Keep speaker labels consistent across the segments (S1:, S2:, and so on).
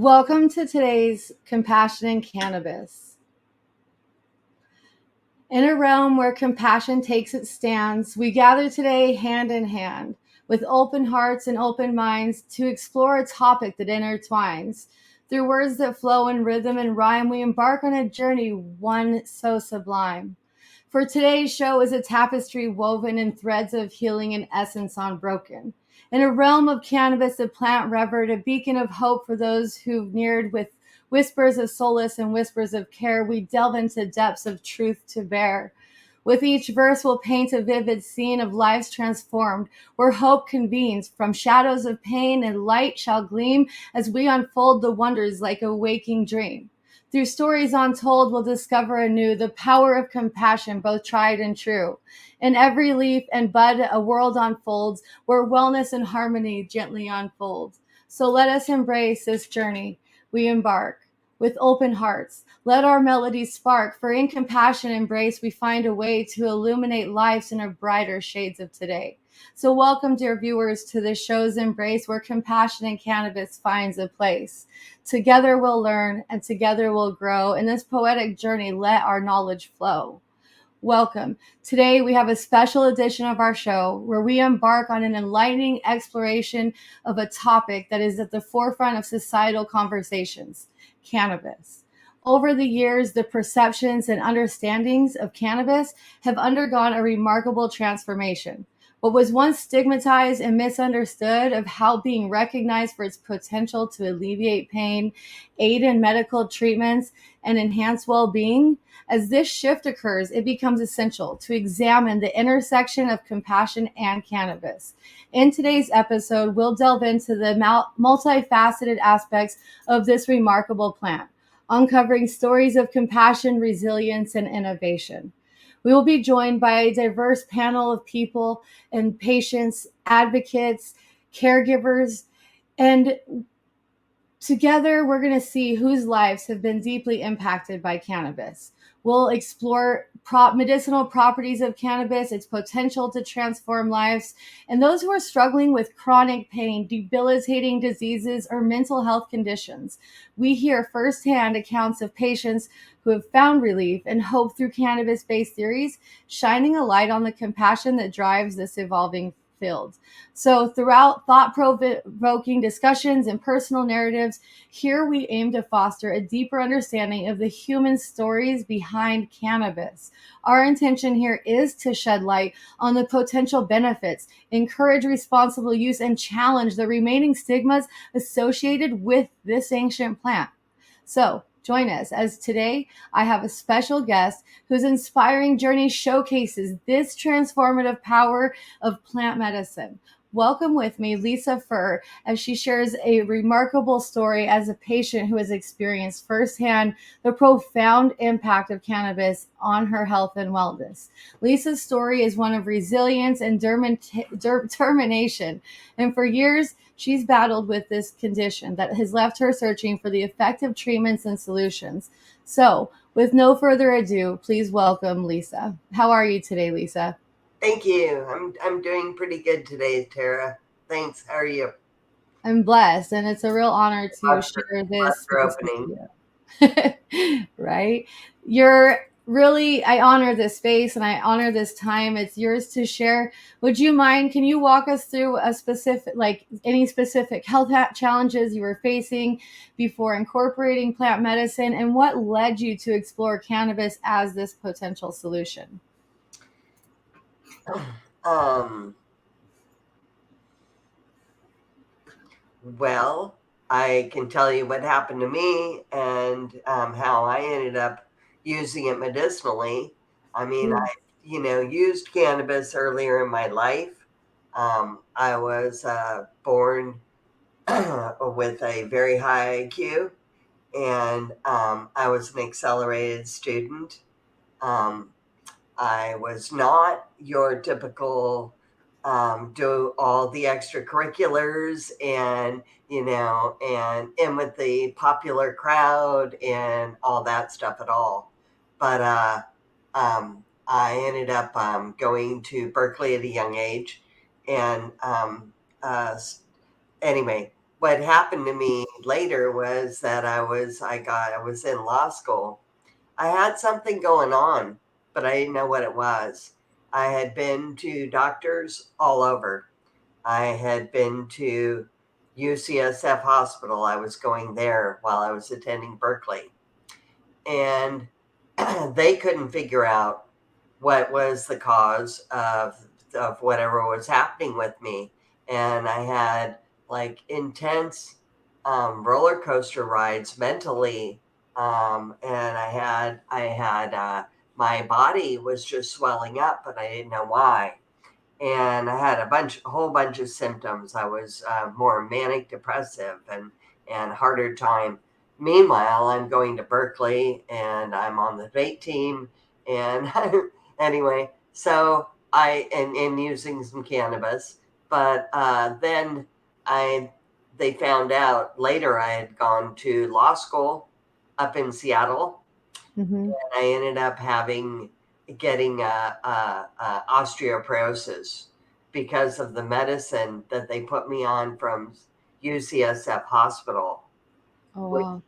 S1: Welcome to today's Compassion in Cannabis. In a realm where compassion takes its stands, we gather today hand in hand with open hearts and open minds to explore a topic that intertwines. Through words that flow in rhythm and rhyme, we embark on a journey, one so sublime. For today's show is a tapestry woven in threads of healing and essence unbroken. In a realm of cannabis, a plant revered, a beacon of hope for those who've neared with whispers of solace and whispers of care, we delve into depths of truth to bear. With each verse, we'll paint a vivid scene of lives transformed, where hope convenes. From shadows of pain and light shall gleam as we unfold the wonders like a waking dream. Through stories untold, we'll discover anew the power of compassion, both tried and true. In every leaf and bud, a world unfolds where wellness and harmony gently unfold. So let us embrace this journey we embark with open hearts. Let our melodies spark, for in compassion embrace, we find a way to illuminate lives in a brighter shades of today. So welcome, dear viewers, to the show's embrace where compassion and cannabis finds a place. Together we'll learn and together we'll grow. In this poetic journey, let our knowledge flow. Welcome. Today we have a special edition of our show where we embark on an enlightening exploration of a topic that is at the forefront of societal conversations, cannabis. Over the years, the perceptions and understandings of cannabis have undergone a remarkable transformation. What was once stigmatized and misunderstood of how being recognized for its potential to alleviate pain, aid in medical treatments, and enhance well-being. As this shift occurs, it becomes essential to examine the intersection of compassion and cannabis. In today's episode, we'll delve into the multifaceted aspects of this remarkable plant, uncovering stories of compassion, resilience, and innovation. We will be joined by a diverse panel of people and patients, advocates, caregivers, and together, we're going to see whose lives have been deeply impacted by cannabis. We'll explore medicinal properties of cannabis, its potential to transform lives, and those who are struggling with chronic pain, debilitating diseases, or mental health conditions. We hear firsthand accounts of patients who have found relief and hope through cannabis-based theories, shining a light on the compassion that drives this evolving field. So throughout thought-provoking discussions and personal narratives, here we aim to foster a deeper understanding of the human stories behind cannabis. Our intention here is to shed light on the potential benefits, encourage responsible use, and challenge the remaining stigmas associated with this ancient plant. So join us as today I have a special guest whose inspiring journey showcases this transformative power of plant medicine. Welcome with me, Lisa Furr, as she shares a remarkable story as a patient who has experienced firsthand the profound impact of cannabis on her health and wellness. Lisa's story is one of resilience and determination, and for years, she's battled with this condition that has left her searching for the effective treatments and solutions. So, with no further ado, please welcome Lisa. How are you today, Lisa?
S2: Thank you. I'm doing pretty good today, Tara. Thanks. How are you?
S1: I'm blessed, and it's a real honor to
S2: Lots for,
S1: share
S2: lots
S1: this
S2: for
S1: space with
S2: opening.
S1: you. Right? You're really, I honor this space and I honor this time. It's yours to share. Would you mind? Can you walk us through a specific, like any specific health challenges you were facing before incorporating plant medicine, and what led you to explore cannabis as this potential solution?
S2: Um, well, I can tell you what happened to me and how I ended up using it medicinally. I mean,
S1: Mm.
S2: used cannabis earlier in my life. I was born with a very high IQ, and I was an accelerated student. Um, I was not your typical do all the extracurriculars and and in with the popular crowd and all that stuff at all. But I ended up going to Berkeley at a young age, and uh, anyway, what happened to me later was that I was in law school. I had something going on, but I didn't know what it was. I had been to doctors all over. I had been to UCSF Hospital. I was going there while I was attending Berkeley. And they couldn't figure out what was the cause of whatever was happening with me. And I had like intense roller coaster rides mentally. And I had my body was just swelling up, but I didn't know why. And I had a whole bunch of symptoms. I was more manic depressive and harder time. Meanwhile, I'm going to Berkeley and I'm on the debate team. And anyway, so and using some cannabis, but then I they found out later I had gone to law school up in Seattle.
S1: Hmm.
S2: I ended up getting osteoporosis because of the medicine that they put me on from UCSF Hospital,
S1: Oh,
S2: which
S1: wow.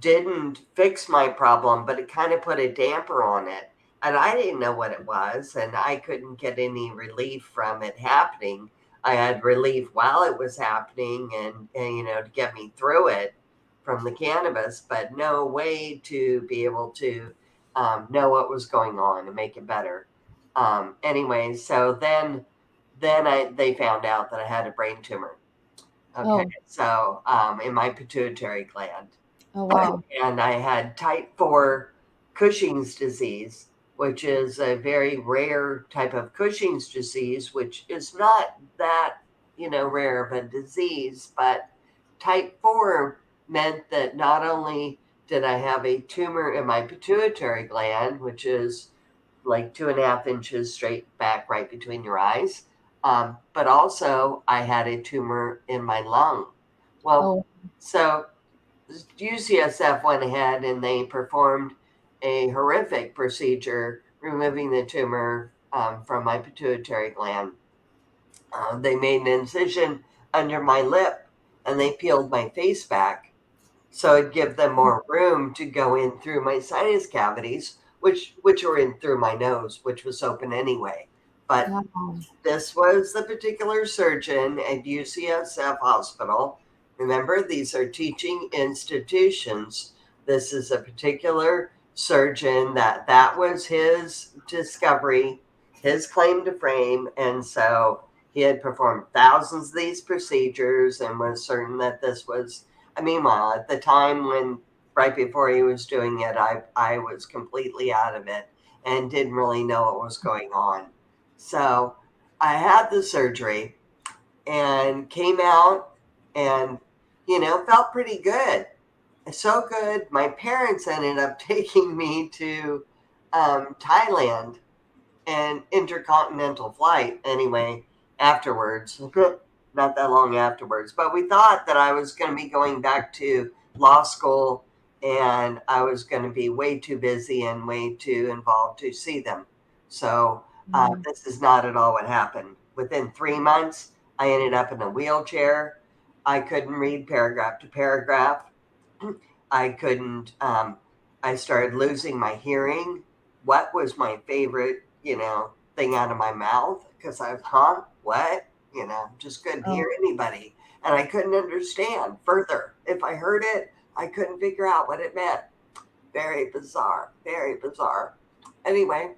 S2: didn't fix my problem, but it kind of put a damper on it. And I didn't know what it was, and I couldn't get any relief from it happening. I had relief while it was happening and to get me through it from the cannabis, but no way to be able to know what was going on and make it better. Anyway, so then they found out that I had a brain tumor. Okay,
S1: Oh,
S2: so in my pituitary gland,
S1: oh, wow.
S2: and I had type 4 Cushing's disease, which is a very rare type of Cushing's disease, which is not that, rare of a disease, but type 4 meant that not only did I have a tumor in my pituitary gland, which is like 2.5 inches straight back right between your eyes, but also I had a tumor in my lung. Well,
S1: Oh,
S2: so UCSF went ahead and they performed a horrific procedure removing the tumor from my pituitary gland. They made an incision under my lip and they peeled my face back so it'd give them more room to go in through my sinus cavities, which were in through my nose, which was open anyway. But
S1: wow.
S2: this was the particular surgeon at UCSF Hospital. Remember, these are teaching institutions. This is a particular surgeon that was his discovery, his claim to fame, and so he had performed thousands of these procedures and was certain that this was. Meanwhile, at the time when right before he was doing it, I was completely out of it and didn't really know what was going on. So I had the surgery and came out and, felt pretty good. So good. My parents ended up taking me to Thailand and intercontinental flight anyway afterwards. Not that long afterwards. But we thought that I was going to be going back to law school and I was going to be way too busy and way too involved to see them. So
S1: Mhm.
S2: this is not at all what happened. Within 3 months, I ended up in a wheelchair. I couldn't read paragraph to paragraph. I couldn't, I started losing my hearing. What was my favorite, thing out of my mouth? Because what? Just couldn't hear
S1: Oh,
S2: anybody. And I couldn't understand further. If I heard it, I couldn't figure out what it meant. Very bizarre, very bizarre. Anyway,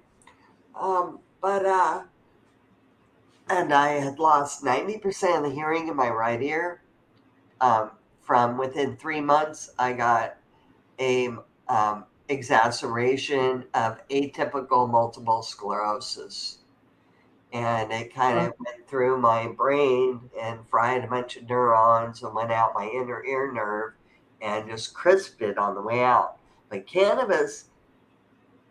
S2: and I had lost 90% of the hearing in my right ear. From within 3 months, I got a exacerbation of atypical multiple sclerosis. And it kind
S1: oh,
S2: of went through my brain and fried a bunch of neurons and went out my inner ear nerve and just crisped it on the way out. But cannabis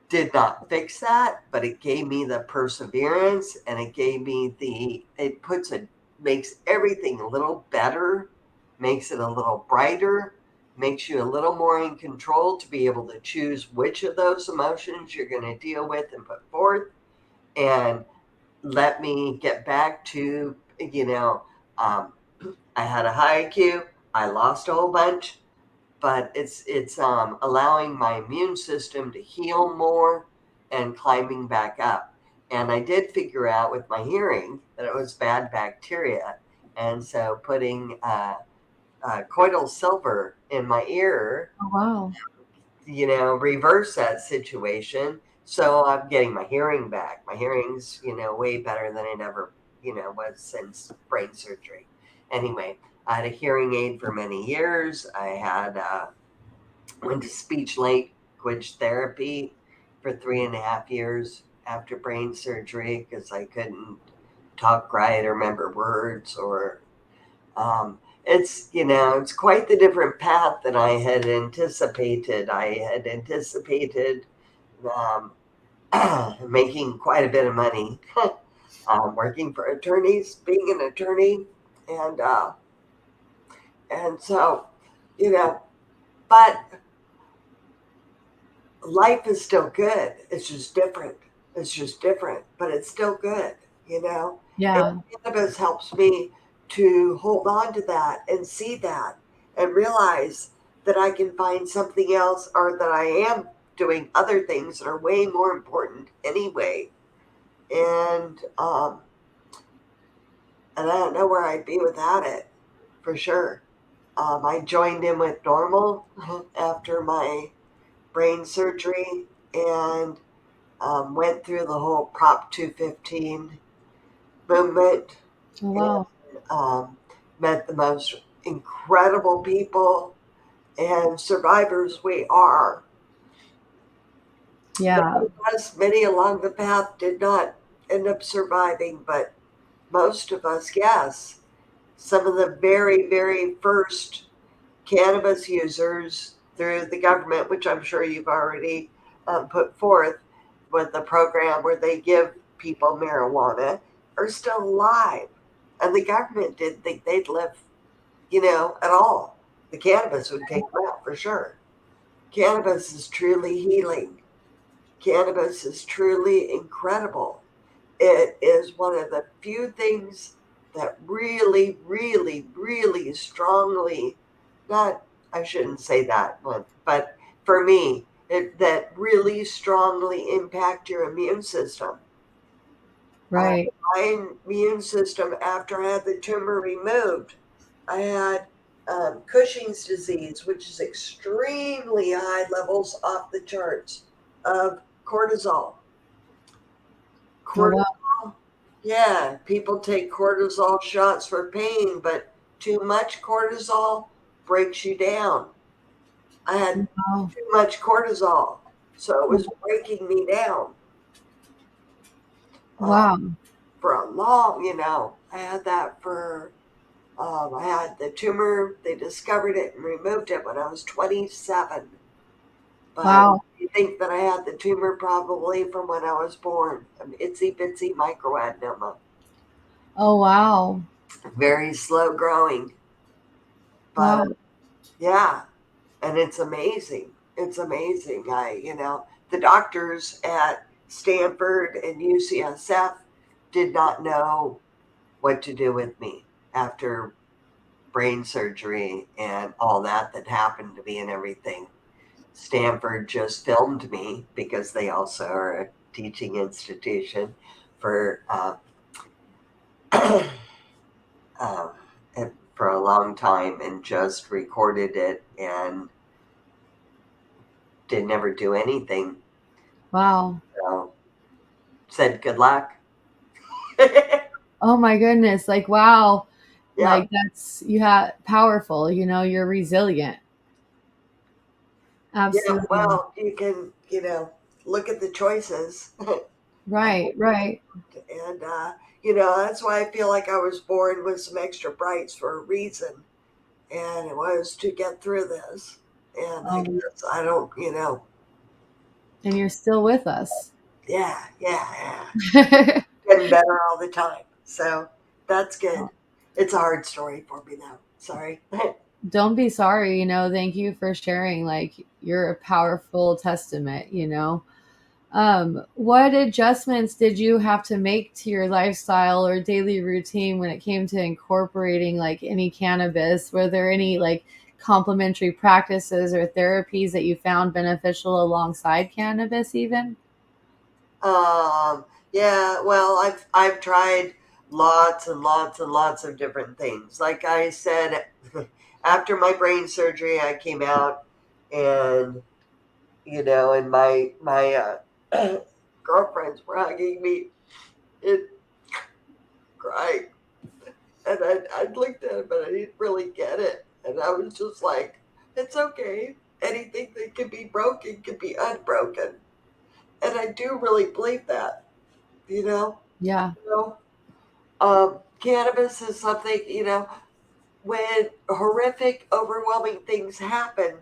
S2: did not fix that, but it gave me the perseverance and it makes everything a little better, makes it a little brighter, makes you a little more in control to be able to choose which of those emotions you're going to deal with and put forth. And let me get back to, I had a high IQ. I lost a whole bunch, but it's allowing my immune system to heal more and climbing back up. And I did figure out with my hearing that it was bad bacteria, and so putting colloidal silver in my ear,
S1: Oh, wow.
S2: reverse that situation. So I'm getting my hearing back. My hearing's, way better than it ever, was since brain surgery. Anyway, I had a hearing aid for many years. I had went to speech language therapy for 3.5 years after brain surgery because I couldn't talk right or remember words or it's quite the different path than I had anticipated. I had anticipated um, making quite a bit of money, working for attorneys, being an attorney, and so you know, but life is still good. It's just different. It's just different, but it's still good, you know? And
S1: Yeah.
S2: cannabis helps me to hold on to that and see that and realize that I can find something else or that I am doing other things that are way more important anyway. And and I don't know where I'd be without it, for sure. I joined in with normal after my brain surgery and went through the whole Prop 215 movement
S1: Oh,
S2: and
S1: wow.
S2: met the most incredible people and survivors we are.
S1: Yeah.
S2: Many along the path did not end up surviving, but most of us, yes. Some of the very, very first cannabis users through the government, which I'm sure you've already put forth with the program where they give people marijuana, are still alive. And the government didn't think they'd live, at all. The cannabis would take them out for sure. Cannabis is truly healing. Cannabis is truly incredible. It is one of the few things that really, really, really strongly, not, I shouldn't say that one, but for me, that really strongly impact your immune system. Uh,
S1: Right.
S2: my immune system, after I had the tumor removed, I had Cushing's disease, which is extremely high levels off the charts of cortisol.
S1: Oh, wow.
S2: Cortisol, yeah, people take cortisol shots for pain, but too much cortisol breaks you down. I had
S1: Wow.
S2: too much cortisol, so it was breaking me down uh,
S1: Wow.
S2: for a long, I had that I had the tumor, they discovered it and removed it when I was 27. But
S1: Wow.
S2: you think that I had the tumor probably from when I was born, an itsy bitsy microadenoma.
S1: Oh, wow.
S2: Very slow growing, but
S1: Wow.
S2: yeah, and it's amazing. It's amazing. The doctors at Stanford and UCSF did not know what to do with me after brain surgery and all that happened to me and everything. Stanford just filmed me because they also are a teaching institution for uh, for a long time and just recorded it and didn't ever do anything.
S1: Wow.
S2: So said good luck.
S1: Oh my goodness. Like, wow.
S2: Yeah,
S1: Like, that's, you have powerful, you're resilient.
S2: yeah.
S1: Absolutely.
S2: Well, you can, look at the choices.
S1: Right. Right.
S2: And, that's why I feel like I was born with some extra brights for a reason. And it was to get through this. And I
S1: Um,
S2: guess I don't,
S1: and you're still with us.
S2: yeah, yeah, yeah. Getting better all the time. So that's good. It's a hard story for me, though. Sorry.
S1: Don't be sorry. Thank you for sharing. Like, you're a powerful testament. What adjustments did you have to make to your lifestyle or daily routine when it came to incorporating like any cannabis? Were there any like complementary practices or therapies that you found beneficial alongside cannabis even?
S2: Yeah, well, I've tried lots and lots and lots of different things. Like I said, after my brain surgery, I came out and and my girlfriends were hugging me and crying, and I looked at it, but I didn't really get it, and I was just like, it's okay. Anything that can be broken can be unbroken, and I do really believe that, you know.
S1: Yeah,
S2: So, cannabis is something, when horrific, overwhelming things happen,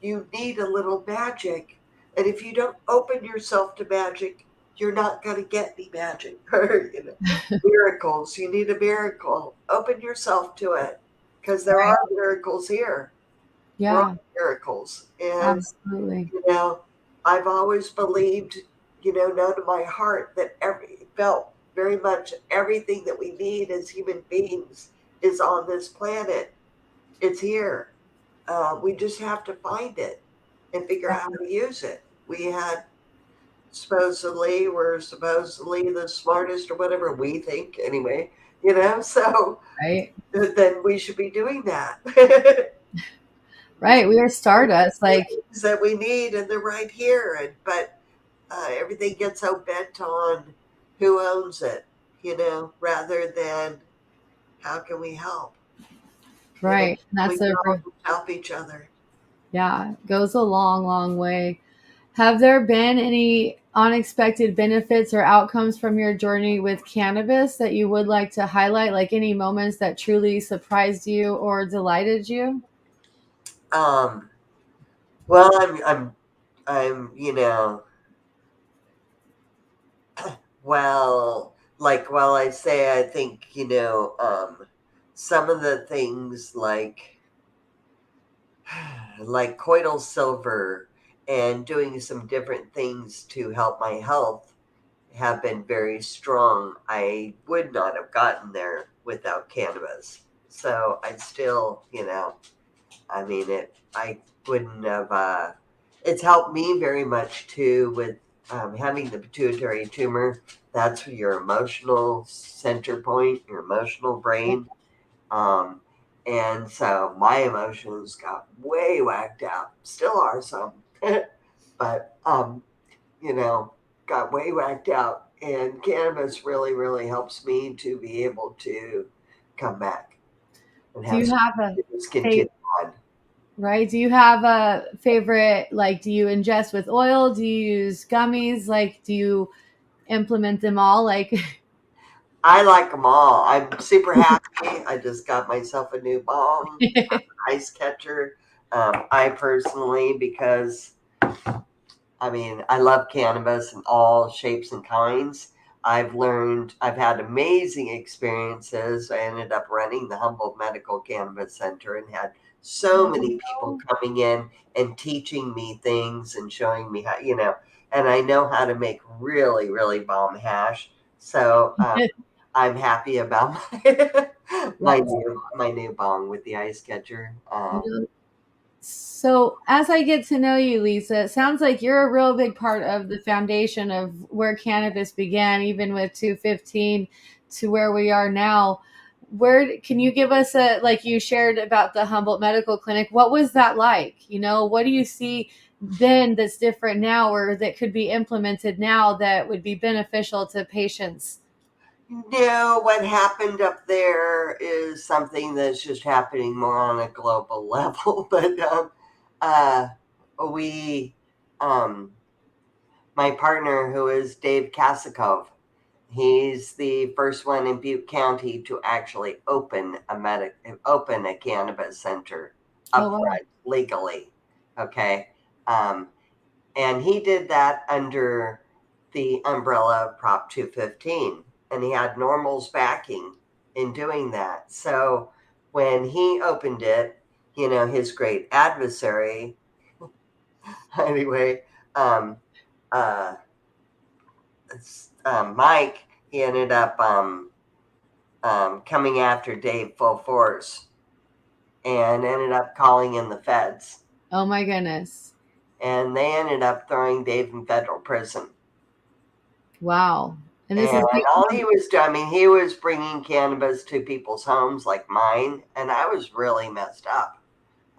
S2: you need a little magic. And if you don't open yourself to magic, you're not going to get any magic. Miracles. You need a miracle. Open yourself to it because there
S1: right.
S2: are miracles here. We're
S1: Yeah,
S2: all miracles. And,
S1: absolutely.
S2: you know, I've always believed, known to my heart that felt very much everything that we need as human beings is on this planet. It's here. We just have to find it and figure out how to use it. We're supposedly the smartest or whatever we think anyway, so
S1: Right.
S2: then we should be doing that. We
S1: Right. We are
S2: should
S1: stardust.
S2: the
S1: Like,
S2: things that we need and they're right here. But everything gets so bent on who owns it, rather than how can we help?
S1: right. And
S2: We
S1: that's
S2: can
S1: a
S2: all just help each other.
S1: yeah, goes a long, long way. Have there been any unexpected benefits or outcomes from your journey with cannabis that you would like to highlight? Like any moments that truly surprised you or delighted you?
S2: Um, well, I'm, well, I say, I think, some of the things like coital silver and doing some different things to help my health have been very strong. I would not have gotten there without cannabis. So I still, I mean, I wouldn't have, it's helped me very much too with having the pituitary tumor. That's your emotional center point, your emotional brain. Um, and so my emotions got way whacked out, still are some, but, you know, got way whacked out. And cannabis really, really helps me to be able to come back and
S1: Do
S2: have
S1: you
S2: some,
S1: have a
S2: just continue
S1: favorite,
S2: on.
S1: right? Do you have a favorite, like, do you ingest with oil? Do you use gummies? Like, do you implement them all? Like,
S2: I like them all. I'm super happy. I just got myself a new bong, ice catcher. I personally, because I mean, I love cannabis in all shapes and kinds. I've had amazing experiences. I ended up running the Humboldt Medical Cannabis Center and had so many people coming in and teaching me things and showing me how, and I know how to make really, really bomb hash. So I'm happy about
S1: that's
S2: my new bong with the ice catcher.
S1: So, as I get to know you, Lisa, it sounds like you're a real big part of the foundation of where cannabis began, even with 215 to where we are now. Where can you give us a, like you shared about the Humboldt Medical Clinic? What was that like? What do you see then that's different now or that could be implemented now that would be beneficial to patients?
S2: No, what happened up there is something that's just happening more on a global level. But uh, we, um, my partner, who is Dave Kasakov, he's the first one in Butte County to actually open a cannabis center
S1: Oh, wow.
S2: upfront legally. Okay. Um, and he did that under the umbrella of Prop 215. And he had Normal's backing in doing that. So when he opened it, his great adversary, anyway, um, uh, Mike, he ended up coming after Dave full force and ended up calling in the feds.
S1: Oh my goodness.
S2: And they ended up throwing Dave in federal prison.
S1: Wow. And this
S2: And
S1: is
S2: all he was doing, I mean, he was bringing cannabis to people's homes like mine, and I was really messed up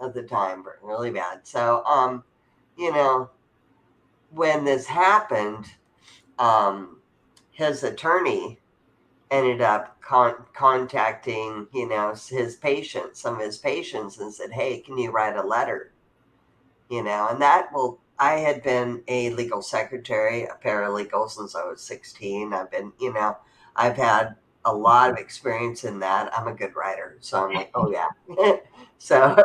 S2: at the time, really bad. So, you know, when this happened, um, his attorney ended up contacting, his patients, some of his patients, and said, "Hey, can you write a letter?" And I had been a legal secretary, a paralegal since I was 16. I've had a lot of experience in that. I'm a good writer. So I'm like, oh, yeah. So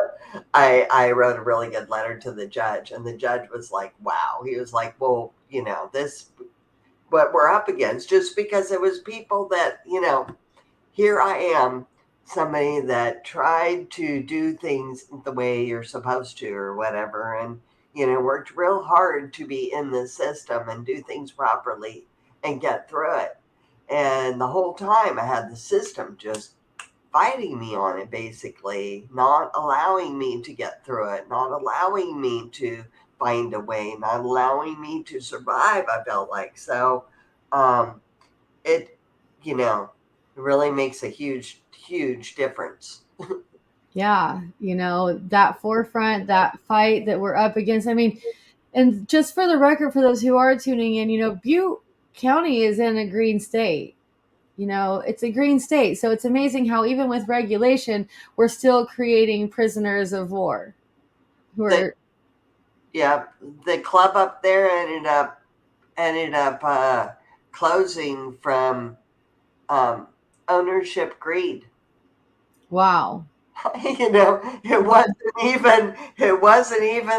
S2: I wrote a really good letter to the judge, and the judge was like, wow. He was like, well, this, what we're up against, just because it was people that, here I am, somebody that tried to do things the way you're supposed to or whatever, and worked real hard to be in the system and do things properly and get through it. And the whole time I had the system just fighting me on it, basically, not allowing me to get through it, not allowing me to find a way, not allowing me to survive, I felt like. So, it really makes a huge, huge difference.
S1: yeah, that forefront, that fight that we're up against. I mean, and just for the record, for those who are tuning in, Butte County is in a green state. It's a green state. So it's amazing how even with regulation, we're still creating prisoners of war who
S2: the
S1: are,
S2: Yeah, the club up there ended up closing from um, ownership greed.
S1: wow.
S2: It wasn't even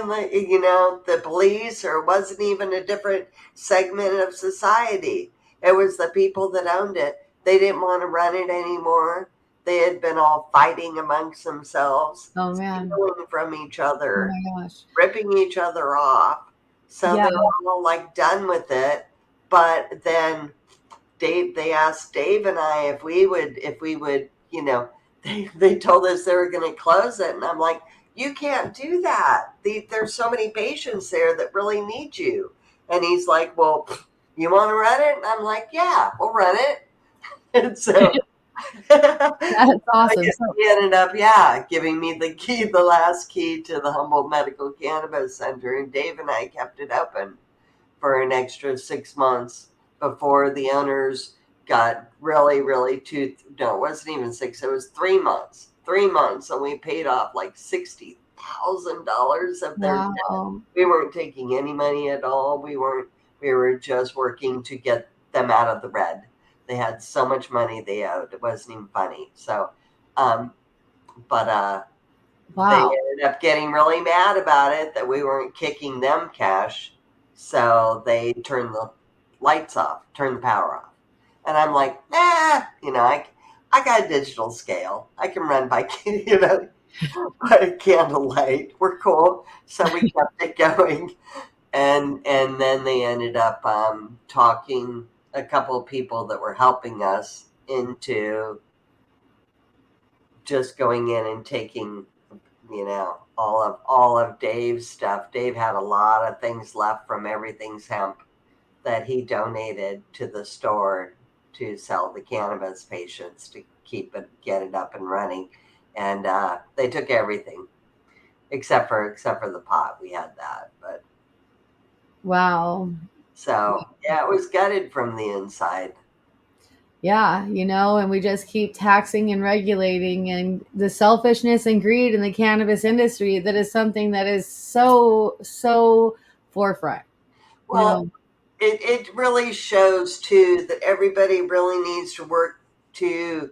S2: the police, or it wasn't even a different segment of society. It was the people that owned it. They didn't want to run it anymore. They had been all fighting amongst themselves,
S1: Oh man.
S2: stealing from each
S1: Oh
S2: other,
S1: my gosh.
S2: ripping each other off. So
S1: Yeah.
S2: they're all like done with it. But then they asked Dave and I if we would, they told us they were going to close it. And I'm like, you can't do that. There's so many patients there that really need you. And he's like, well, you want to run it? And I'm like, yeah, we'll run it. And so
S1: That's awesome. So
S2: he ended up, yeah, giving me the last key to the Humboldt Medical Cannabis Center. And Dave and I kept it open for an extra 6 months before the owners got really, really no, it wasn't even six, it was 3 months. 3 months, and we paid off like $60,000 of their debt.
S1: wow.
S2: We weren't taking any money at all. We were just working to get them out of the red. They had so much money they owed. It wasn't even funny. So, um, but they
S1: Wow.
S2: ended up getting really mad about it that we weren't kicking them cash. So they turned the lights off, turned the power off. And I'm like, nah, I got a digital scale. I can run by, by candlelight. We're cool. So we kept it going. And then they ended up talking a couple of people that were helping us into just going in and taking all of Dave's stuff. Dave had a lot of things left from Everything's Hemp that he donated to the store to sell the cannabis patients to get it up and running, and they took everything except for the pot. We had that, but
S1: Wow.
S2: so yeah, it was gutted from the inside.
S1: Yeah, and we just keep taxing and regulating, and the selfishness and greed in the cannabis industry, that is something that is so forefront. You
S2: Well,
S1: know,
S2: it really shows too that everybody really needs to work to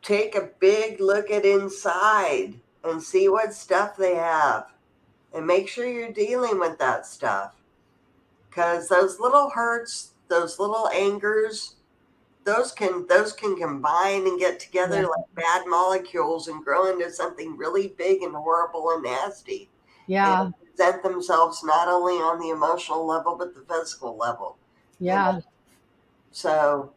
S2: take a big look at inside and see what stuff they have, and make sure you're dealing with that stuff, because those little hurts, those little angers, those can combine and get
S1: yeah,
S2: together like bad molecules and grow into something really big and horrible and nasty, and
S1: yeah,
S2: present themselves not only on the emotional level but the physical level. you know.
S1: Yeah.
S2: So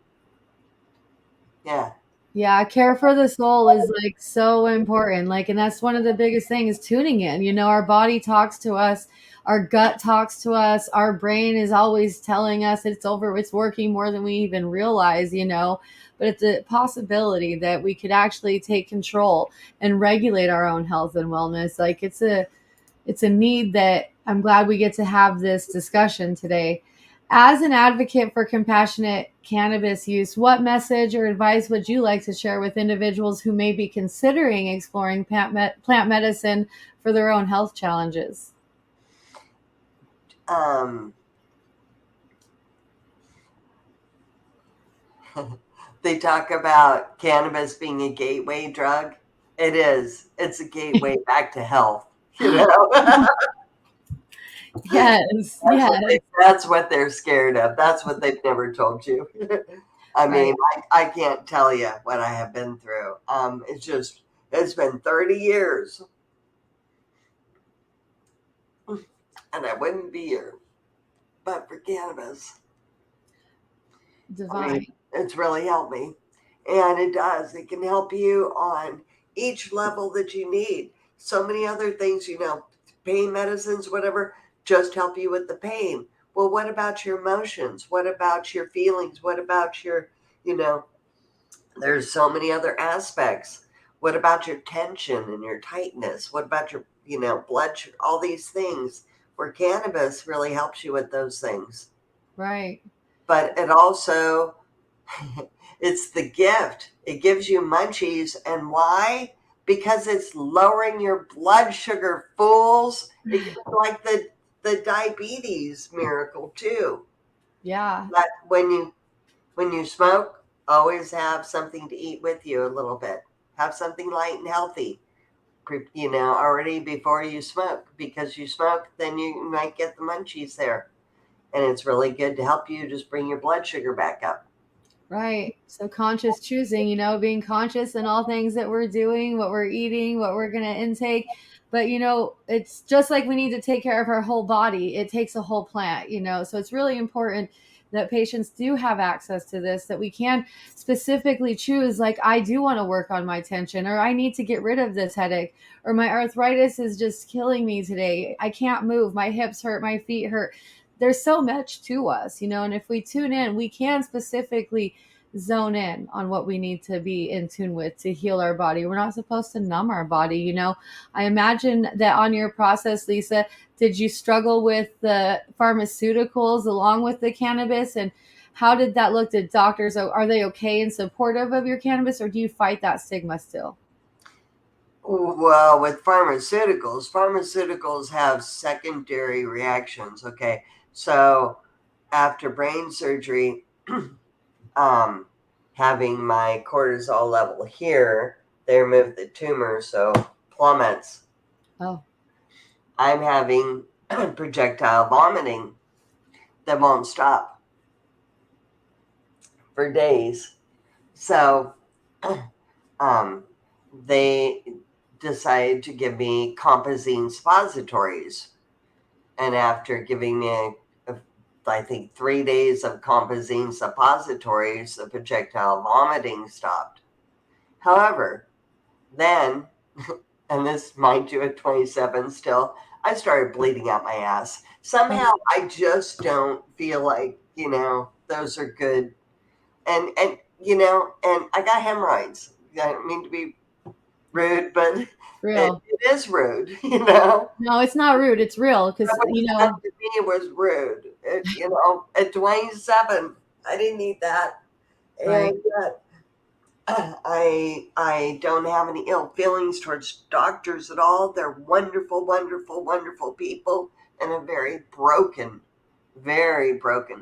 S2: yeah.
S1: Yeah, care for the soul is like so important. Like, and that's one of the biggest things, tuning in. You know, our body talks to us, our gut talks to us, our brain is always telling us it's working more than we even realize, you know. But it's a possibility that we could actually take control and regulate our own health and wellness. Like it's a need that I'm glad we get to have this discussion today. As an advocate for compassionate cannabis use, what message or advice would you like to share with individuals who may be considering exploring plant medicine for their own health challenges?
S2: Um, they talk about cannabis being a gateway drug. It is. It's a gateway back to health. You know,
S1: Yes, yes,
S2: that's what they're scared of. That's what they've never told you. I mean,
S1: right.
S2: I can't tell you what I have been through. It's been 30 years, and I wouldn't be here but for cannabis. I mean,
S1: Divine.
S2: it's really helped me. And it does. It can help you on each level that you need. So many other things, pain medicines, whatever, just help you with the pain. Well, what about your emotions? What about your feelings? What about you know, there's so many other aspects. What about your tension and your tightness? What about your, blood sugar? All these things where cannabis really helps you with those things.
S1: Right,
S2: But it also it's the gift. It gives you munchies. And why? Because it's lowering your blood sugar, fools. It's like the diabetes miracle too.
S1: yeah,
S2: But when you smoke, always have something to eat with you a little bit. Have something light and healthy. Already before you smoke, because you smoke, then you might get the munchies there. And it's really good to help you just bring your blood sugar back up.
S1: right. So conscious choosing, you know, being conscious in all things that we're doing, what we're eating, what we're going to intake. But, you know, it's just like we need to take care of our whole body. It takes a whole plant, you know. So it's really important that patients do have access to this, that we can specifically choose, like, I do want to work on my tension, or I need to get rid of this headache, or my arthritis is just killing me today. I can't move. My hips hurt, my feet hurt. There's so much to us, you know, and if we tune in, we can specifically zone in on what we need to be in tune with to heal our body. We're not supposed to numb our body, you know. I imagine that on your process, Lisa, did you struggle with the pharmaceuticals along with the cannabis? And how did that look? Did doctors, are they okay and supportive of your cannabis, or do you fight that stigma still?
S2: Well, with pharmaceuticals have secondary reactions. Okay, so after brain surgery, um, having my cortisol level here, they removed the tumor, so plummets.
S1: Oh,
S2: I'm having projectile vomiting that won't stop for days. So, um, they decided to give me compazine suppositories. And after giving me, I think, 3 days of compazine suppositories, the projectile vomiting stopped. However, then, and this, mind you, at 27 still, I started bleeding out my ass. Somehow I just don't feel like, those are good. And I got hemorrhoids. I don't mean to be rude, but it,
S1: real.
S2: it is rude, you know.
S1: No, it's not rude. It's real because,
S2: What
S1: you
S2: was done
S1: know,
S2: to me was rude. At 27, I didn't need that.
S1: right.
S2: And I don't have any ill feelings towards doctors at all. They're wonderful, wonderful, wonderful people in a very broken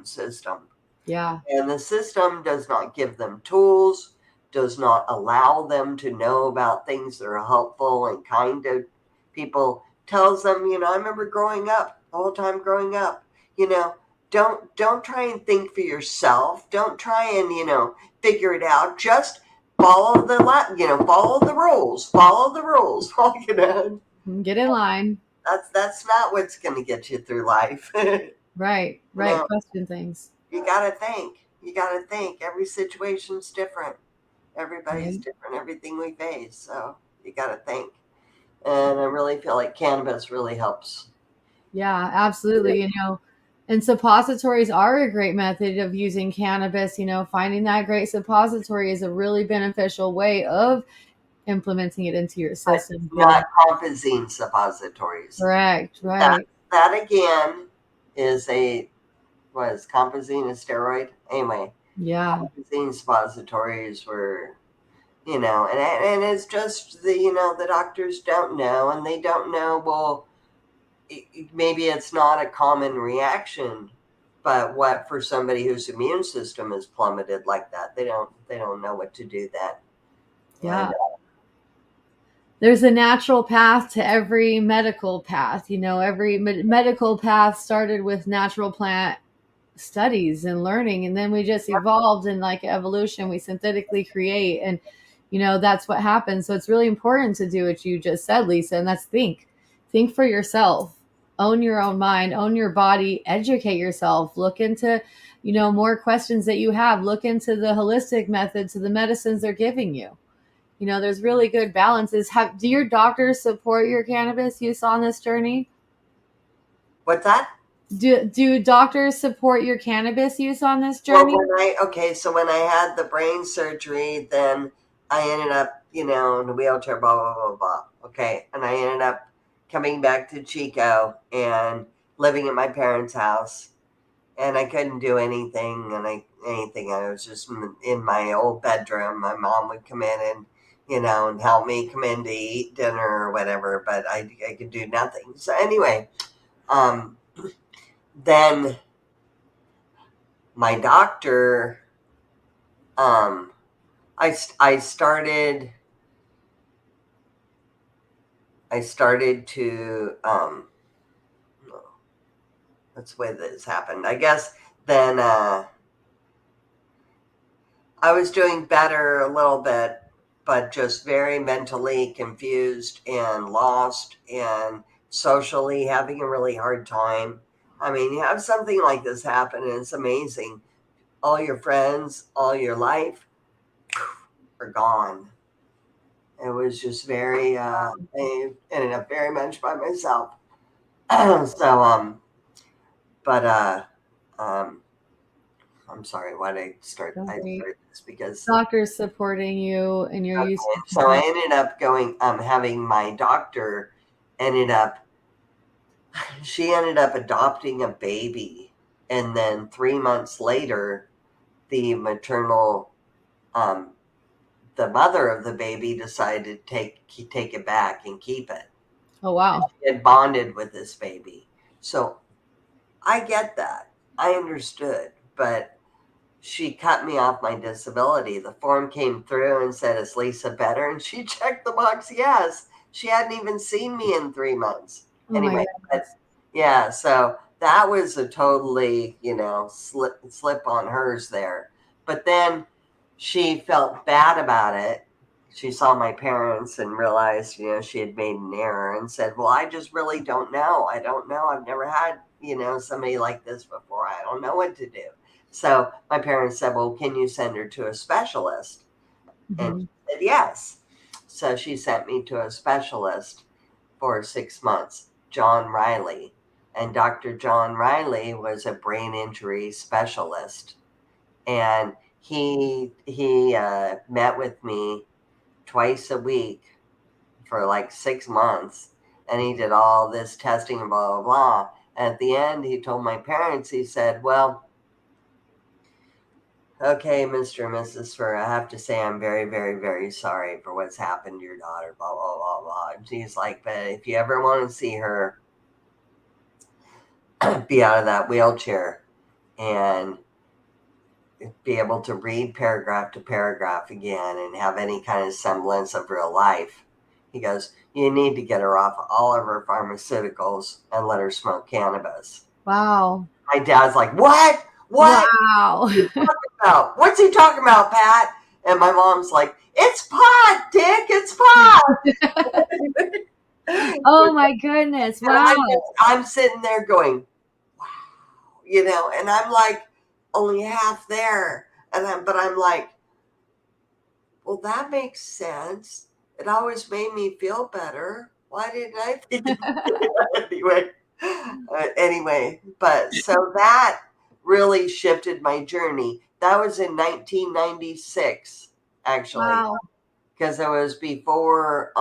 S2: system.
S1: Yeah.
S2: And the system does not give them tools, does not allow them to know about things that are helpful and kind to people. Tells them, I remember growing up, the whole time growing up, you know, don't try and think for yourself. Don't try and, figure it out. Just follow the rules. Follow the rules.
S1: Get in line.
S2: That's not what's going to get you through life.
S1: Right.
S2: you
S1: Right.
S2: know,
S1: Question things.
S2: You got to think. You got to think. Every situation's different. Everybody's
S1: Right.
S2: different. Everything we face. So you got to think. And I really feel like cannabis really helps.
S1: Yeah, absolutely. And suppositories are a great method of using cannabis. Finding that great suppository is a really beneficial way of implementing it into your
S2: But
S1: system,
S2: not
S1: getting
S2: compazine suppositories.
S1: correct,
S2: That
S1: right.
S2: that again is a was compazine a steroid? Anyway,
S1: Yeah.
S2: compazine suppositories were, and it's just the doctors don't know, and they don't know. Well, maybe it's not a common reaction, but what for somebody whose immune system is plummeted like that, they don't know what to do then. And
S1: Yeah. There's a natural path to every medical path. Every medical path started with natural plant studies and learning, and then we just evolved, and like evolution we synthetically create, and that's what happens. So it's really important to do what you just said, Lisa, and that's think for yourself, own your own mind, own your body, educate yourself, look into more questions that you have, look into the holistic methods of the medicines they're giving you. There's really good balances. Do your doctors support your cannabis use on this journey?
S2: what's that?
S1: Do doctors support your cannabis use on this
S2: Well,
S1: journey?
S2: so when I had the brain surgery, then I ended up, in a wheelchair, blah, blah, blah, blah. Okay. And I ended up coming back to Chico and living at my parents' house. And I couldn't do anything. I was just in my old bedroom. My mom would come in and, and help me come in to eat dinner or whatever, but I could do nothing. So anyway, um, then my doctor, um, I started to that's the way this happened. I guess then I was doing better a little bit, but just very mentally confused and lost and socially having a really hard time. I mean, you have something like this happen and it's amazing. All your friends, all your life are gone. It was just very I ended up very much by myself. So but um I'm sorry, why did I
S1: Right.
S2: start this because
S1: Doctors supporting you and your use
S2: okay,
S1: of
S2: so I
S1: cannabis.
S2: ended up going having my doctor ended up she ended up adopting a baby, and then 3 months later the maternal um the mother of the baby decided to take it back and keep it.
S1: Oh, wow.
S2: She had bonded with this baby. So I get that. I understood, but she cut me off my disability. The form came through and said, "Is Lisa better?" And she checked the box, yes. She hadn't even seen me in 3 months.
S1: Oh my
S2: Anyway, but
S1: goodness.
S2: yeah, so that was a totally, slip on hers there. But then she felt bad about it. She saw my parents and realized, she had made an error and said, "Well, I just really don't know. I don't know. I've never had, somebody like this before. I don't know what to do." So my parents said, "Well, can you send her to a specialist?" And
S1: Mhm.
S2: she said, "Yes." So she sent me to a specialist for 6 months, John Riley. And Dr. John Riley was a brain injury specialist. And he met with me twice a week for like 6 months. And he did all this testing and blah, blah, blah. And at the end, he told my parents, he said, "Well, okay, Mr. and Mrs. Furr, I have to say I'm very, very, very sorry for what's happened to your daughter, blah, blah, blah, blah." And she's like, "But if you ever want to see her be out of that wheelchair and be able to read paragraph to paragraph again and have any kind of semblance of real life," he goes, "you need to get her off all of her pharmaceuticals and let her smoke cannabis."
S1: Wow.
S2: My dad's like, "What? What?
S1: Wow.
S2: About? What's he talking about, Pat?" And my mom's like, "It's pot, Dick. It's pot."
S1: Oh my goodness.
S2: And
S1: Wow.
S2: I'm sitting there going, "Wow," and I'm like, only half there. But I'm like, well, that makes sense. It always made me feel better. Why didn't I think of it? Anyway? Anyway, but so that really shifted my journey. That was in 1996, actually,
S1: Wow.
S2: because it was before,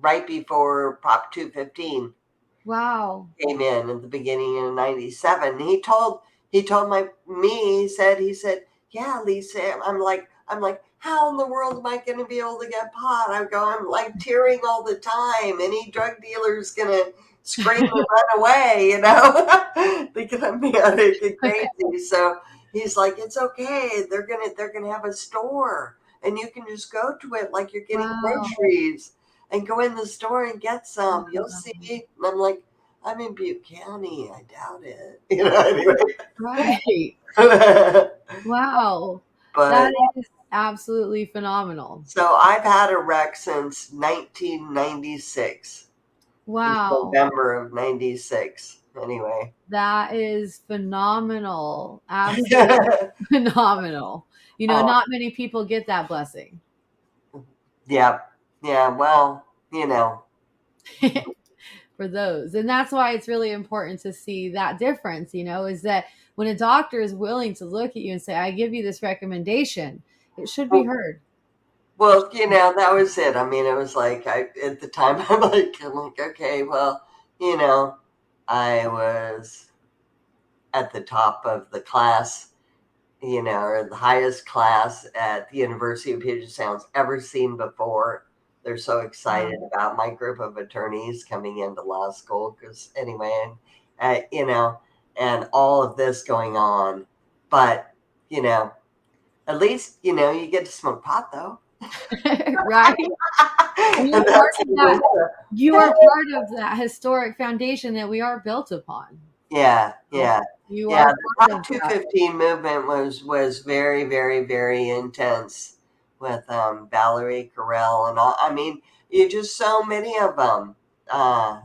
S2: right before Prop 215
S1: Wow.
S2: came in at the beginning of '97. He told he said, yeah, Lisa. I'm like, how in the world am I going to be able to get pot? I'm like tearing all the time. Any drug dealer's going to scream and run away, thinking I'm manic and crazy. So he's like, it's okay. They're gonna have a store, and you can just go to it like you're getting
S1: Wow.
S2: groceries, and go in the store and get some. You'll see. And I'm like, I'm in Butte County. I doubt it.
S1: Right.
S2: Anyway.
S1: Wow. That
S2: But
S1: is absolutely phenomenal.
S2: so I've had a wreck since 1996, since
S1: Wow.
S2: November of '96. Anyway.
S1: That is phenomenal. Absolutely phenomenal.
S2: Oh,
S1: Not many people get that blessing.
S2: yeah. Yeah. Well,
S1: For those. And that's why it's really important to see that difference, is that when a doctor is willing to look at you and say, I give you this recommendation, it should be
S2: well,
S1: heard.
S2: well, that was it. I mean, it was like at the time I'm like, okay, well, you know, I was at the top of the class, or the highest class at the University of Puget Sound's ever seen before. They're so
S1: Wow.
S2: excited about my group of attorneys coming into law school because, anyway, and all of this going on. But, you know, at least, you get to smoke pot, though.
S1: Right? And
S2: And
S1: you're part
S2: that's
S1: of
S2: even
S1: that.
S2: better.
S1: You are part of that historic foundation that we are built upon.
S2: Yeah,
S1: So
S2: yeah,
S1: you
S2: yeah.
S1: are
S2: The
S1: part
S2: Prop
S1: of that.
S2: 215 movement was very, very, very intense with Valerie Carell and all. I mean, you just so many of them uh,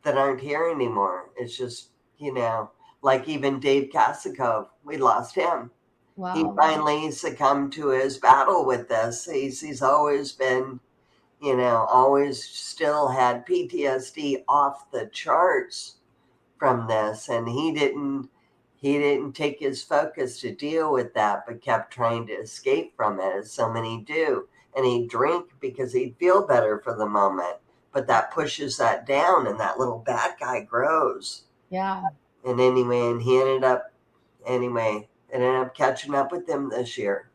S2: that aren't here anymore. It's just like even Dave Kasikov, we lost him. He
S1: Wow.
S2: finally succumbed to his battle with this. He's always been, always still had PTSD off the charts from this, and he didn't take his focus to deal with that, but kept trying to escape from it, as so many do. And he'd drink because he'd feel better for the moment, but that pushes that down, and that little bad guy grows.
S1: Yeah.
S2: And anyway, and it ended up catching up with him this year.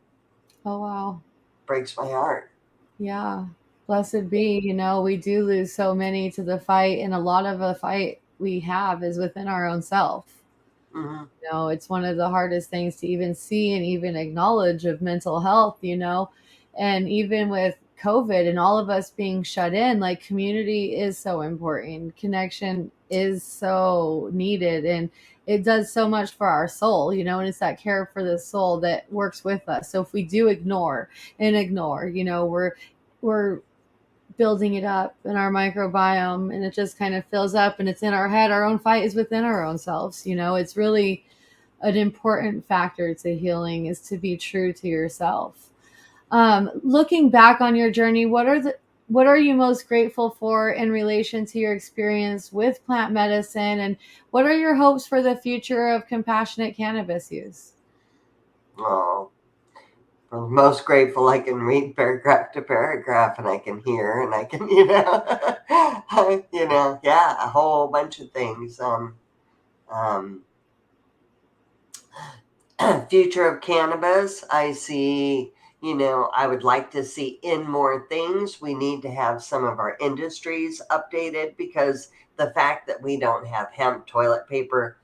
S1: Oh, wow.
S2: Breaks my heart.
S1: Yeah. Blessed be. We do lose so many to the fight, and a lot of the fight we have is within our own self.
S2: Hmm.
S1: It's one of the hardest things to even see and even acknowledge of mental health. And even with COVID and all of us being shut in, like community is so important. Connection is so needed, and it does so much for our soul, and it's that care for the soul that works with us. So if we do ignore, we're building it up in our microbiome, and it just kind of fills up, and it's in our head. Our own fight is within our own selves. It's really an important factor to healing is to be true to yourself. Looking back on your journey, what are you most grateful for in relation to your experience with plant medicine, and what are your hopes for the future of compassionate cannabis use?
S2: Oh, I'm most grateful I can read paragraph to paragraph, and I can hear, and I can, yeah, a whole bunch of things. Um, Future of cannabis, I see, I would like to see in more things. We need to have some of our industries updated, because the fact that we don't have hemp toilet paper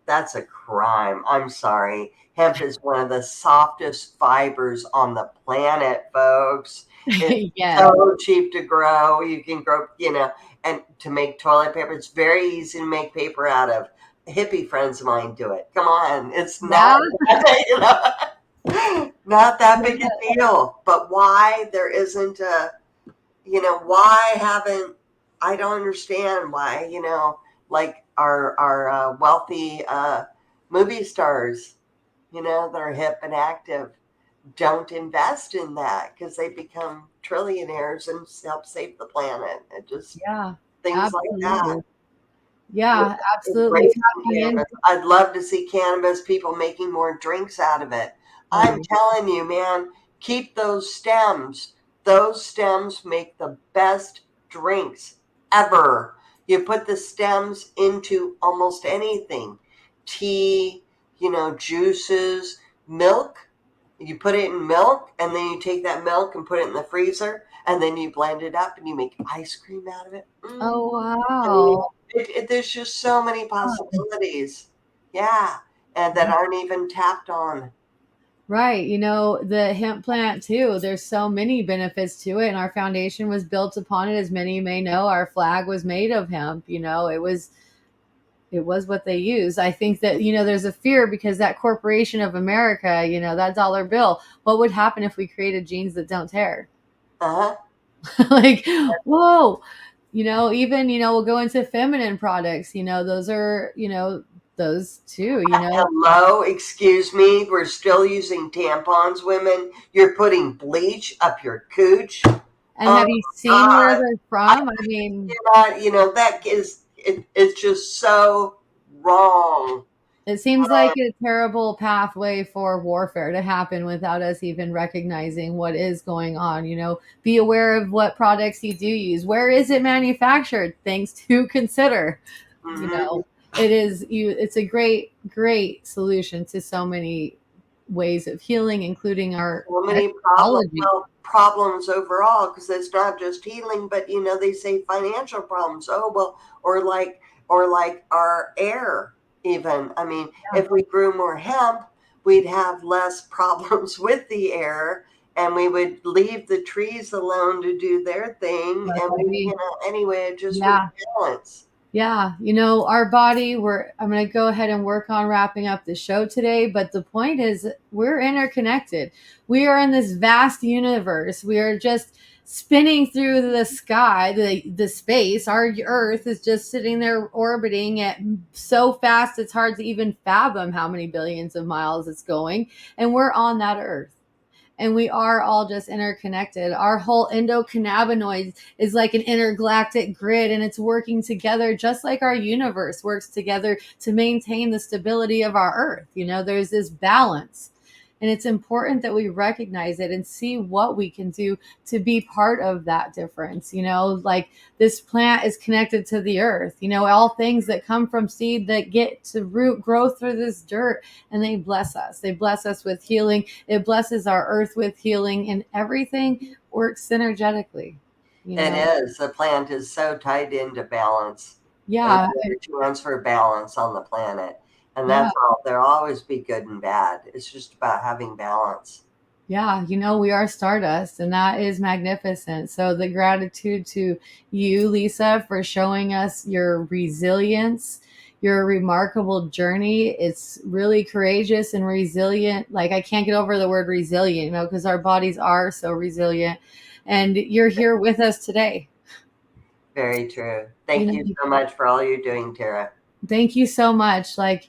S2: that's a crime. I'm sorry. Hemp is one of the softest fibers on the planet, folks. It's
S1: Yes.
S2: so cheap to grow. You can grow, and to make toilet paper, it's very easy to make paper out of. Hippie friends of mine do it. Come on, it's not,
S1: Yeah.
S2: you know, not that big a deal. But why there isn't why haven't I don't understand why like our wealthy movie stars, that are hip and active, don't invest in that because they become trillionaires and help save the planet. It just
S1: Yeah,
S2: things like that.
S1: absolutely.
S2: It,
S1: Yeah, absolutely.
S2: embracing
S1: Tapping in.
S2: cannabis. I'd love to see cannabis people making more drinks out of it. I'm
S1: Oh,
S2: telling you, man, keep those stems. Those stems make the best drinks ever. You put the stems into almost anything, tea, juices, milk. You put it in milk, and then you take that milk and put it in the freezer, and then you blend it up and you make ice cream out of it.
S1: oh
S2: I mean,
S1: wow.
S2: there's just so many possibilities. Yeah. And that aren't even tapped on.
S1: Right. The hemp plant too, there's so many benefits to it. And our foundation was built upon it. As many may know, our flag was made of hemp. It was what they use. I think that, there's a fear because that corporation of America, that dollar bill, what would happen if we created jeans that don't tear?
S2: Uh-huh.
S1: Like, whoa, even, we'll go into feminine products, those are, those too,
S2: Hello, excuse me. We're still using tampons, women. You're putting bleach up your cooch.
S1: and
S2: Oh
S1: have you seen where
S2: God.
S1: they're
S2: I
S1: from? I mean,
S2: cannot, that is it's just so wrong.
S1: it seems like a terrible pathway for warfare to happen without us even recognizing what is going on. Be aware of what products you do use. Where is it manufactured? Things to consider. You
S2: Hmm.
S1: know, it's a great, great solution to so many ways of healing, including our
S2: So many
S1: ecology.
S2: problems overall, because it's not just healing, but they say financial problems. Oh well, or like our air. Even, I mean,
S1: Yeah,
S2: if we grew more hemp, we'd have less problems with the air, and we would leave the trees alone to do their thing,
S1: that's
S2: and
S1: what I
S2: we,
S1: mean.
S2: anyway, it just would
S1: Yeah.
S2: balance.
S1: Yeah, our body, I'm going to go ahead and work on wrapping up the show today, but the point is we're interconnected. We are in this vast universe. We are just spinning through the sky, the space. Our earth is just sitting there orbiting at so fast it's hard to even fathom how many billions of miles it's going, and we're on that earth, and we are all just interconnected. Our whole endocannabinoids is like an intergalactic grid, and it's working together just like our universe works together to maintain the stability of our earth. There's this balance. And it's important that we recognize it and see what we can do to be part of that difference. Like this plant is connected to the earth, all things that come from seed that get to root, grow through this dirt, and they bless us. They bless us with healing. It blesses our earth with healing, and everything works synergetically. You
S2: It
S1: know,
S2: is. The plant is so tied into balance. There's
S1: yeah,
S2: never chance for balance on the planet. And
S1: yeah,
S2: that's all. There'll always be good and bad. It's just about having balance.
S1: yeah. We are stardust, and that is magnificent. So the gratitude to you, Lisa, for showing us your resilience, your remarkable journey. It's really courageous and resilient. Like I can't get over the word resilient, because our bodies are so resilient, and you're here with us today.
S2: Very true.
S1: You
S2: Thank you
S1: know,
S2: so much for all you're doing, Tara.
S1: Thank you so much. Like,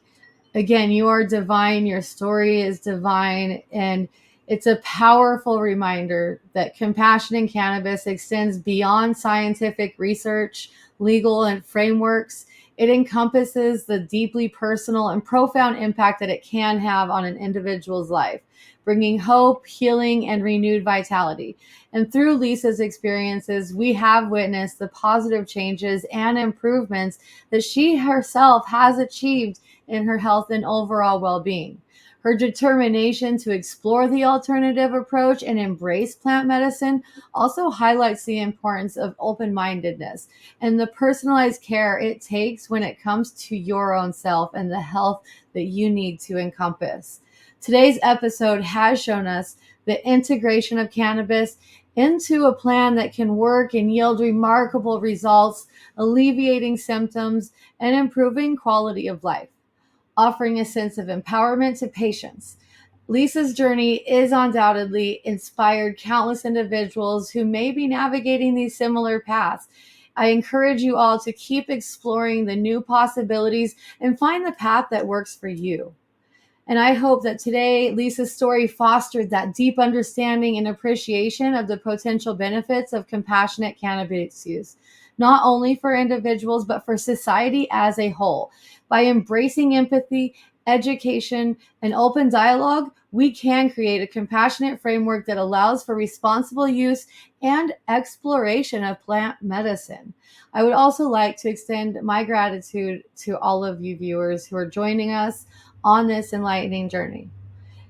S1: again, you are divine. Your story is divine. And it's a powerful reminder that compassion in cannabis extends beyond scientific research, legal, and frameworks. It encompasses the deeply personal and profound impact that it can have on an individual's life, bringing hope, healing, and renewed vitality. And through Lisa's experiences, we have witnessed the positive changes and improvements that she herself has achieved in her health and overall well being. Her determination to explore the alternative approach and embrace plant medicine also highlights the importance of open mindedness and the personalized care it takes when it comes to your own self and the health that you need to encompass. Today's episode has shown us the integration of cannabis into a plan that can work and yield remarkable results, alleviating symptoms and improving quality of life, offering a sense of empowerment to patients. Lisa's journey is undoubtedly inspired countless individuals who may be navigating these similar paths. I encourage you all to keep exploring the new possibilities and find the path that works for you. And I hope that today Lisa's story fostered that deep understanding and appreciation of the potential benefits of compassionate cannabis use, not only for individuals, but for society as a whole. By embracing empathy, education, and open dialogue, we can create a compassionate framework that allows for responsible use and exploration of plant medicine. I would also like to extend my gratitude to all of you viewers who are joining us on this enlightening journey.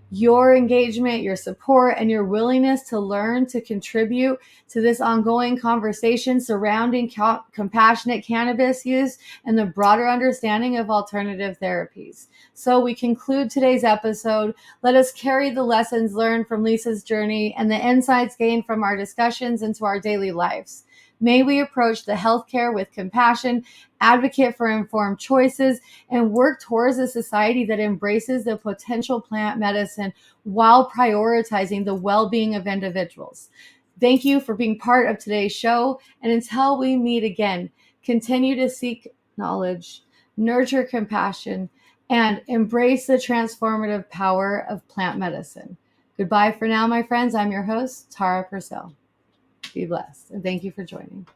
S1: Your engagement, your support, and your willingness to learn to contribute to this ongoing conversation surrounding compassionate cannabis use and the broader understanding of alternative therapies. So we conclude today's episode. Let us carry the lessons learned from Lisa's journey and the insights gained from our discussions into our daily lives. May we approach the healthcare with compassion, advocate for informed choices, and work towards a society that embraces the potential plant medicine while prioritizing the well-being of individuals. Thank you for being part of today's show. And until we meet again, continue to seek knowledge, nurture compassion, and embrace the transformative power of plant medicine. Goodbye for now, my friends. I'm your host, Tara Purcell. Be blessed, and thank you for joining.